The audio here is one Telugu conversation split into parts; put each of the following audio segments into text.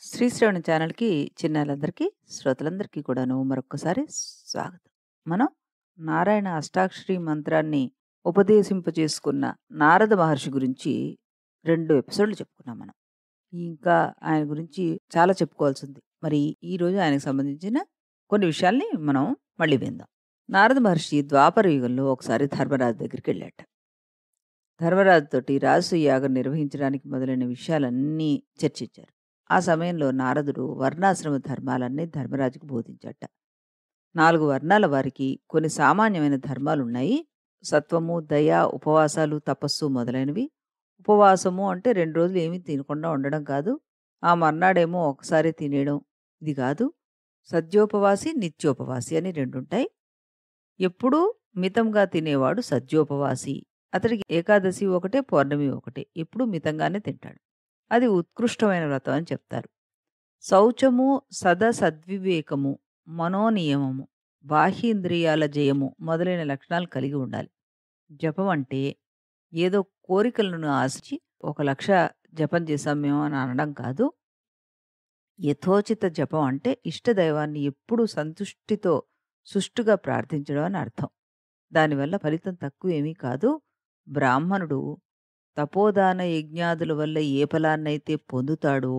శ్రీశ్రవణ ఛానల్‌కి చిన్నారులందరికీ, శ్రోతలందరికీ కూడాను మరొక్కసారి స్వాగతం. మనం నారాయణ అష్టాక్షరి మంత్రాన్ని ఉపదేశింపజేసుకున్న నారద మహర్షి గురించి 2 ఎపిసోడ్‌లు చెప్పుకున్నాం మనం. ఇంకా ఆయన గురించి చాలా చెప్పుకోవాల్సింది. మరి ఈరోజు ఆయనకు సంబంధించిన కొన్ని విషయాల్ని మనం మళ్ళీ విందాం. నారద మహర్షి ద్వాపర యుగంలో ఒకసారి ధర్మరాజు దగ్గరికెళ్ళాట. ధర్మరాజుతోటి రాజసూయ యాగం నిర్వహించడానికి మొదలైన విషయాలన్నీ చర్చించారు. ఆ సమయంలో నారదుడు వర్ణాశ్రమ ధర్మాలన్నీ ధర్మరాజుకు బోధించాట. 4 వర్ణాల వారికి కొన్ని సామాన్యమైన ధర్మాలున్నాయి. సత్వము, దయ, ఉపవాసాలు, తపస్సు మొదలైనవి. ఉపవాసము అంటే 2 రోజులు ఏమీ తినకుండా ఉండడం కాదు. ఆ మర్నాడేమో ఒకసారే తినేయడం ఇది కాదు. సద్యోపవాసి, నిత్యోపవాసి అని 2 ఉంటాయి. ఎప్పుడూ మితంగా తినేవాడు సద్యోపవాసి. అతడికి ఏకాదశి ఒకటే, పౌర్ణమి ఒకటే. ఎప్పుడూ మితంగానే తింటాడు. అది ఉత్కృష్టమైన వ్రతం అని చెప్తారు. శౌచము, సద్వివేకము, మనోనియమము, బాహ్యేంద్రియాల జయము మొదలైన లక్షణాలు కలిగి ఉండాలి. జపం అంటే ఏదో కోరికలను ఆశించి 1,00,000 జపం చేశాం మేము అని అనడం కాదు. యథోచిత జపం అంటే ఇష్టదైవాన్ని ఎప్పుడూ సంతుష్టితో సుష్టుగా ప్రార్థించడం అని అర్థం. దానివల్ల ఫలితం తక్కువేమీ కాదు. బ్రాహ్మణుడు తపోదాన యజ్ఞాదుల వల్ల ఏ ఫలాన్నైతే పొందుతాడో,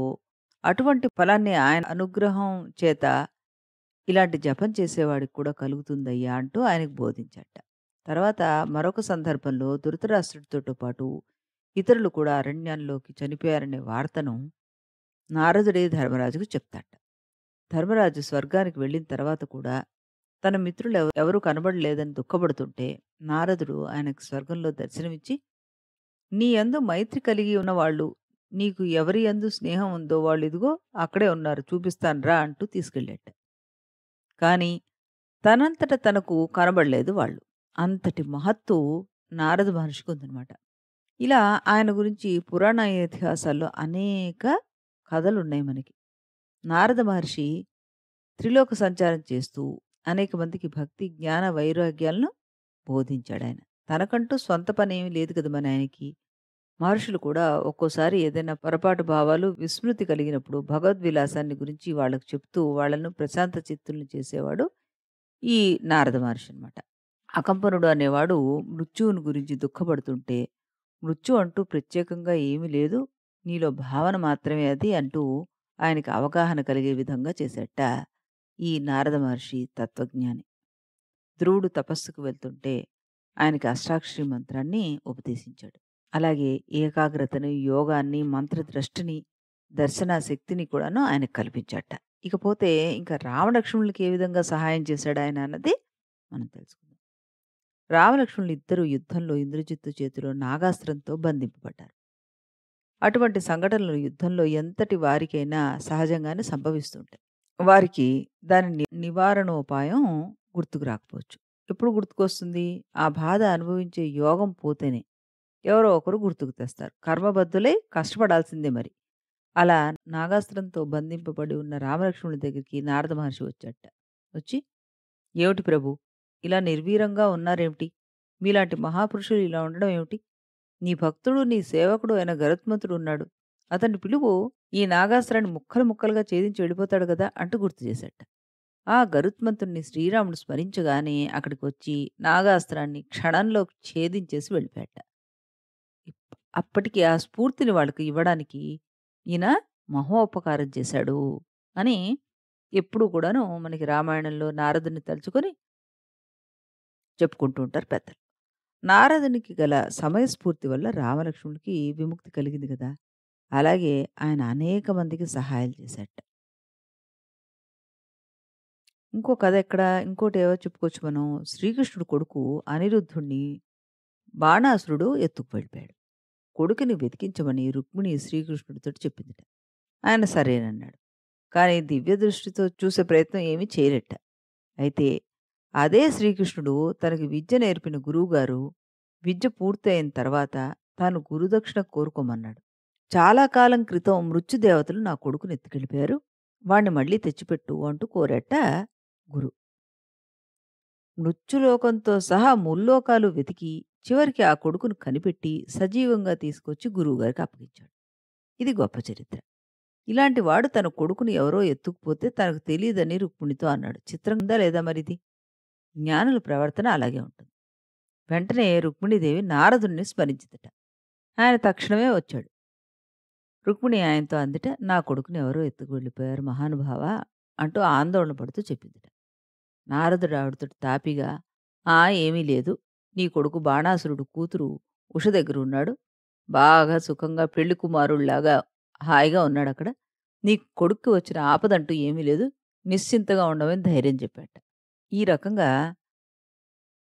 అటువంటి ఫలాన్ని ఆయన అనుగ్రహం చేత ఇలాంటి జపం చేసేవాడికి కూడా కలుగుతుందయ్యా అంటూ ఆయనకు బోధించాట. తర్వాత మరొక సందర్భంలో ధృతరాష్ట్రుడితోతో పాటు ఇతరులు కూడా అరణ్యంలోకి చనిపోయారనే వార్తను నారదుడే ధర్మరాజుకు చెప్తాట. ధర్మరాజు స్వర్గానికి వెళ్ళిన తర్వాత కూడా తన మిత్రులు ఎవరూ కనబడలేదని దుఃఖపడుతుంటే నారదుడు ఆయనకు స్వర్గంలో దర్శనమిచ్చి, నీ యందు మైత్రి కలిగి ఉన్నవాళ్ళు, నీకు ఎవరి యందు స్నేహం ఉందో వాళ్ళు ఇదిగో అక్కడే ఉన్నారు చూపిస్తాను రా అంటూ తీసుకెళ్ళాట. కానీ తనంతట తనకు కనబడలేదు వాళ్ళు. అంతటి మహత్తు నారద మహర్షికి ఉందనమాట. ఇలా ఆయన గురించి పురాణ ఇతిహాసాల్లో అనేక కథలున్నాయి మనకి. నారద మహర్షి త్రిలోక సంచారం చేస్తూ అనేక మందికి భక్తి, జ్ఞాన, వైరాగ్యాలను బోధించాడాయన. తనకంటూ సొంత పనేమీ లేదు కదా మరి ఆయనకి. మహర్షులు కూడా ఒక్కోసారి ఏదైనా పొరపాటు భావాలు, విస్మృతి కలిగినప్పుడు భగవద్విలాసాన్ని గురించి వాళ్ళకి చెప్తూ వాళ్ళను ప్రశాంత చిత్తుల్ని చేసేవాడు ఈ నారద మహర్షి అనమాట. అకంపనుడు అనేవాడు మృత్యువుని గురించి దుఃఖపడుతుంటే, మృత్యు అంటూ ప్రత్యేకంగా ఏమీ లేదు. నీలో భావన మాత్రమే అది అంటూ ఆయనకి అవగాహన కలిగే విధంగా చేసేట ఈ నారద మహర్షి తత్వజ్ఞాని. ధ్రువుడు తపస్సుకు వెళ్తుంటే ఆయనకి అష్టాక్షరి మంత్రాన్ని ఉపదేశించాడు. అలాగే ఏకాగ్రతని, యోగాన్ని, మంత్రద్రష్టిని, దర్శన శక్తిని కూడాను ఆయనకు కల్పించాట. ఇకపోతే ఇంకా రామలక్ష్మణులకి ఏ విధంగా సహాయం చేశాడు ఆయన అన్నది మనం తెలుసుకుందాం. రామలక్ష్మణులు ఇద్దరు యుద్ధంలో ఇంద్రజిత్తు చేతిలో నాగాస్త్రంతో బంధింపబడ్డారు. అటువంటి సంఘటనలు యుద్ధంలో ఎంతటి వారికైనా సహజంగానే సంభవిస్తుంటాయి. వారికి దాని నివారణోపాయం గుర్తుకు రాకపోవచ్చు. ఎప్పుడు గుర్తుకొస్తుంది? ఆ బాధ అనుభవించే యోగం పోతేనే. ఎవరో ఒకరు గుర్తుకు తెస్తారు. కర్మబద్ధులై కష్టపడాల్సిందే మరి. అలా నాగాస్త్రంతో బంధింపబడి ఉన్న రామలక్ష్మణుల దగ్గరికి నారద మహర్షి వచ్చాట. వచ్చి, "ఏమిటి ప్రభూ! ఇలా నిర్వీర్యంగా ఉన్నారేమిటి? మీలాంటి మహాపురుషులు ఇలా ఉండడం ఏమిటి? నీ భక్తుడు, నీ సేవకుడు అయిన గరుత్మంతుడు ఉన్నాడు. అతన్ని పిలువు, ఈ నాగాస్త్రాన్ని ముక్కలు ముక్కలుగా ఛేదించి వెళ్ళిపోతాడు గదా!" అంటూ గుర్తు చేశాట. ఆ గరుత్మంతుడిని శ్రీరాముడు స్మరించగానే అక్కడికొచ్చి నాగాస్త్రాన్ని క్షణంలో ఛేదించేసి వెళ్ళిపోయాట. అప్పటికి ఆ స్ఫూర్తిని వాళ్ళకి ఇవ్వడానికి ఈయన మహోపకారం చేశాడు అని ఎప్పుడూ కూడాను మనకి రామాయణంలో నారదుని తలుచుకొని చెప్పుకుంటూ ఉంటారు పెద్దలు. నారదునికి గల సమయస్ఫూర్తి వల్ల రామలక్ష్మణుడికి విముక్తి కలిగింది కదా! అలాగే ఆయన అనేక మందికి సహాయాలు చేశాట. ఇంకో కథ ఎక్కడ ఇంకోటేవో చెప్పుకోవచ్చు మనం. శ్రీకృష్ణుడు కొడుకు అనిరుద్ధుడిని బాణాసురుడు ఎత్తుకు వెళ్ళిపోయాడు. కొడుకుని వెతికించమని రుక్మిణి శ్రీకృష్ణుడితోటి చెప్పిందిట. ఆయన సరేనన్నాడు. కానీ దివ్య దృష్టితో చూసే ప్రయత్నం ఏమీ చేయలేట. అయితే అదే శ్రీకృష్ణుడు తనకి విద్య నేర్పిన గురువుగారు విద్య పూర్తయిన తర్వాత తాను గురుదక్షిణ కోరుకోమన్నాడు. చాలా కాలం క్రితం మృత్యుదేవతలు నా కొడుకుని ఎత్తుకెళ్ళిపోయారు. వాణ్ణి మళ్ళీ తెచ్చిపెట్టు అంటూ కోరాట గురు. మృత్యులోకంతో సహా ముల్లోకాలు వెతికి చివరికి ఆ కొడుకును కనిపెట్టి సజీవంగా తీసుకొచ్చి గురువుగారికి అప్పగించాడు. ఇది గొప్ప చరిత్ర. ఇలాంటి వాడు తన కొడుకుని ఎవరో ఎత్తుకుపోతే తనకు తెలీదని రుక్మిణితో అన్నాడు. చిత్రంగా లేదా మరిది? జ్ఞానుల ప్రవర్తన అలాగే ఉంటుంది. వెంటనే రుక్మిణీదేవి నారదుడిని స్మరించిందట. ఆయన తక్షణమే వచ్చాడు. రుక్మిణి ఆయనతో అందిట, "నా కొడుకుని ఎవరో ఎత్తుకు వెళ్ళిపోయారు మహానుభావ" అంటూ ఆందోళన పడుతూ చెప్పిందిట. నారదుడు ఆవిడతోటి తాపిగా, ఏమీ లేదు. నీ కొడుకు బాణాసురుడు కూతురు ఉష దగ్గరున్నాడు. బాగా సుఖంగా పెళ్లి కుమారుడిలాగా హాయిగా ఉన్నాడక్కడ. నీ కొడుక్కి వచ్చిన ఆపదంటూ ఏమీ లేదు. నిశ్చింతగా ఉండమని ధైర్యం చెప్పాట." ఈ రకంగా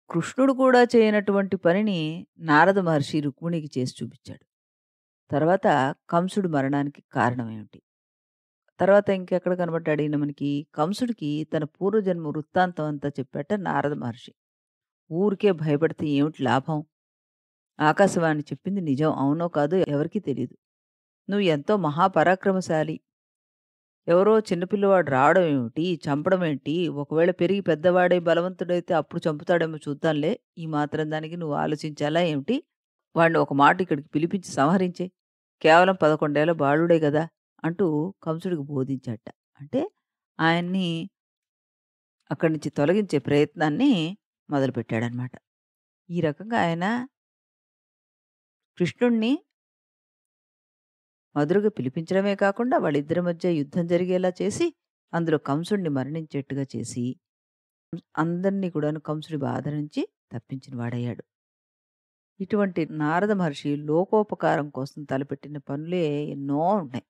కృష్ణుడు కూడా చేయనటువంటి పనిని నారద మహర్షి రుక్మిణికి చేసి చూపించాడు. తర్వాత కంసుడి మరణానికి కారణమేమిటి? తర్వాత ఇంకెక్కడ కనబడ్డాడు ఈయన మనకి? కంసుడికి తన పూర్వజన్మ వృత్తాంతం అంతా చెప్పాట నారద మహర్షి. ఊరికే భయపడితే ఏమిటి లాభం? ఆకాశవాణి చెప్పింది నిజం. అవునో కాదో ఎవరికీ తెలీదు. నువ్వు ఎంతో మహాపరాక్రమశాలి. ఎవరో చిన్నపిల్లవాడు రావడం ఏమిటి? చంపడం ఏంటి? ఒకవేళ పెరిగి పెద్దవాడై బలవంతుడైతే అప్పుడు చంపుతాడేమో చూద్దాంలే. ఈ మాత్రం దానికి నువ్వు ఆలోచించాలా ఏమిటి? వాడిని ఒక మాట ఇక్కడికి పిలిపించి సంహరించేయి. కేవలం 11 ఏళ్ల బాలుడే గదా! అంటూ కంసుడికి బోధించాడట. అంటే ఆయన్ని అక్కడి నుంచి తొలగించే ప్రయత్నాన్ని మొదలుపెట్టాడనమాట. ఈ రకంగా ఆయన కృష్ణుడిని మధురగా పిలిపించడమే కాకుండా వాళ్ళిద్దరి మధ్య యుద్ధం జరిగేలా చేసి, అందులో కంసుడిని మరణించేట్టుగా చేసి, అందరినీ కూడాను కంసుడి బాధ నుంచి తప్పించిన వాడయ్యాడు. ఇటువంటి నారద మహర్షి లోకోపకారం కోసం తలపెట్టిన పనులే ఎన్నో ఉన్నాయి.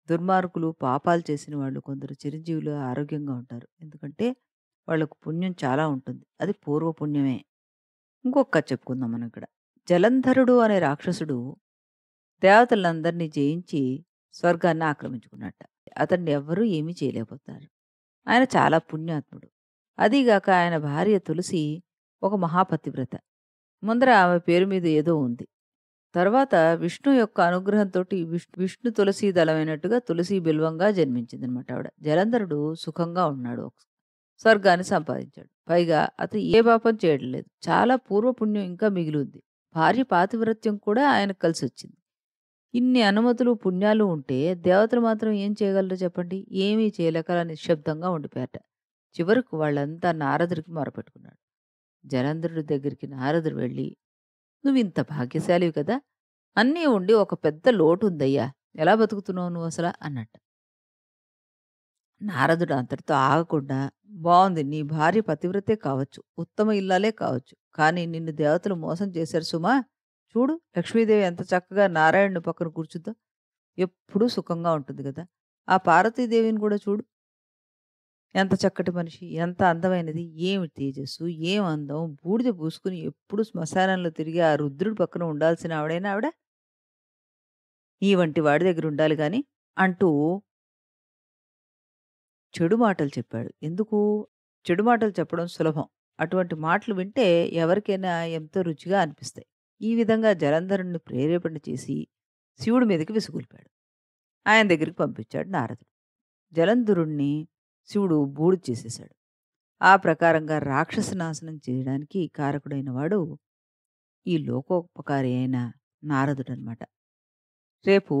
దుర్మార్గులు, పాపాలు చేసిన వాళ్ళు కొందరు చిరంజీవులు ఆరోగ్యంగా ఉంటారు. ఎందుకంటే వాళ్ళకు పుణ్యం చాలా ఉంటుంది. అది పూర్వ పుణ్యమే. ఇంకొక కథ చెప్పుకుందాం మనం ఇక్కడ. జలంధరుడు అనే రాక్షసుడు దేవతలందరినీ జయించి స్వర్గాన్ని ఆక్రమించుకున్నట్ట. అతన్ని ఎవ్వరూ ఏమీ చేయలేకపోతారు. ఆయన చాలా పుణ్యాత్ముడు. అదీగాక ఆయన భార్య తులసి ఒక మహాపతివ్రత. ముందర ఆమె పేరు మీద ఏదో ఉంది. తర్వాత విష్ణు యొక్క అనుగ్రహంతోటి విష్ణు తులసీ దళమైనట్టుగా తులసీ బిల్వంగా జన్మించిందనమాట ఆవిడ. జలంధరుడు సుఖంగా ఉన్నాడు. స్వర్గాన్ని సంపాదించాడు. పైగా అతను ఏ పాపం చేయడం లేదు. చాలా పూర్వపుణ్యం ఇంకా మిగిలి ఉంది. భార్య పాతివ్రత్యం కూడా ఆయనకు కలిసొచ్చింది. ఇన్ని అనుమతులు, పుణ్యాలు ఉంటే దేవతలు మాత్రం ఏం చేయగలరో చెప్పండి? ఏమీ చేయలేక అలా నిశ్శబ్దంగా ఉండిపోయారట. చివరకు వాళ్ళంతా నారదుడికి మొరపెట్టుకున్నాడు. జలంధరుడి దగ్గరికి నారదుడు వెళ్ళి, "నువ్వింత భాగ్యశాలివి కదా! అన్నీ ఉండి ఒక పెద్ద లోటుందయ్యా! ఎలా బతుకుతున్నావు నువ్వసల?" అన్నట్ట. నారదుడు అంతటితో ఆగకుండా, "బావుంది. నీ భార్య పతివ్రతే కావచ్చు. ఉత్తమ ఇల్లాలే కావచ్చు. కానీ నిన్ను దేవతలు మోసం చేశారు సుమా! చూడు లక్ష్మీదేవి ఎంత చక్కగా నారాయణుని పక్కన కూర్చుందో. ఎప్పుడూ సుఖంగా ఉంటుంది గదా! ఆ పార్వతీదేవిని కూడా చూడు. ఎంత చక్కటి మనిషి. ఎంత అందమైనది. ఏమి తేజస్సు, ఏం అందం. బూడిద పూసుకుని ఎప్పుడూ శ్మశానంలో తిరిగి ఆ రుద్రుడి పక్కన ఉండాల్సిన ఆవిడేనా ఆవిడ? ఈ వంటి వాడి దగ్గరుండాలి గాని" అంటూ చెడు మాటలు చెప్పాడు. ఎందుకు? చెడు మాటలు చెప్పడం సులభం. అటువంటి మాటలు వింటే ఎవరికైనా ఎంతో రుచిగా అనిపిస్తాయి. ఈ విధంగా జలంధరుడిని ప్రేరేపణ చేసి శివుడి మీదకి విసుగొల్పాడు. ఆయన దగ్గరికి పంపించాడు నారదుడు. జలంధరుడిని శివుడు బూడిద చేసేశాడు. ఆ ప్రకారంగా రాక్షస నాశనం చేయడానికి కారకుడైన వాడు ఈ లోకోపకారి అయిన నారదుడనమాట. రేపు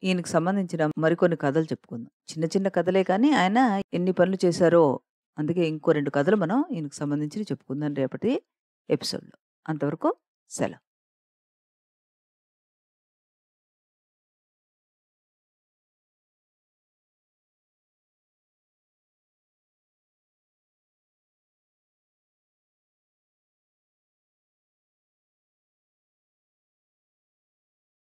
ఈయనకి సంబంధించిన మరికొన్ని కథలు చెప్పుకుందాం. చిన్న చిన్న కథలే కానీ ఆయన ఎన్ని పనులు చేశారో, అందుకే ఇంకో 2 కథలు మనం ఈయనకి సంబంధించినవి చెప్పుకుందాం రేపటి ఎపిసోడ్‌లో. అంతవరకు సెలవు.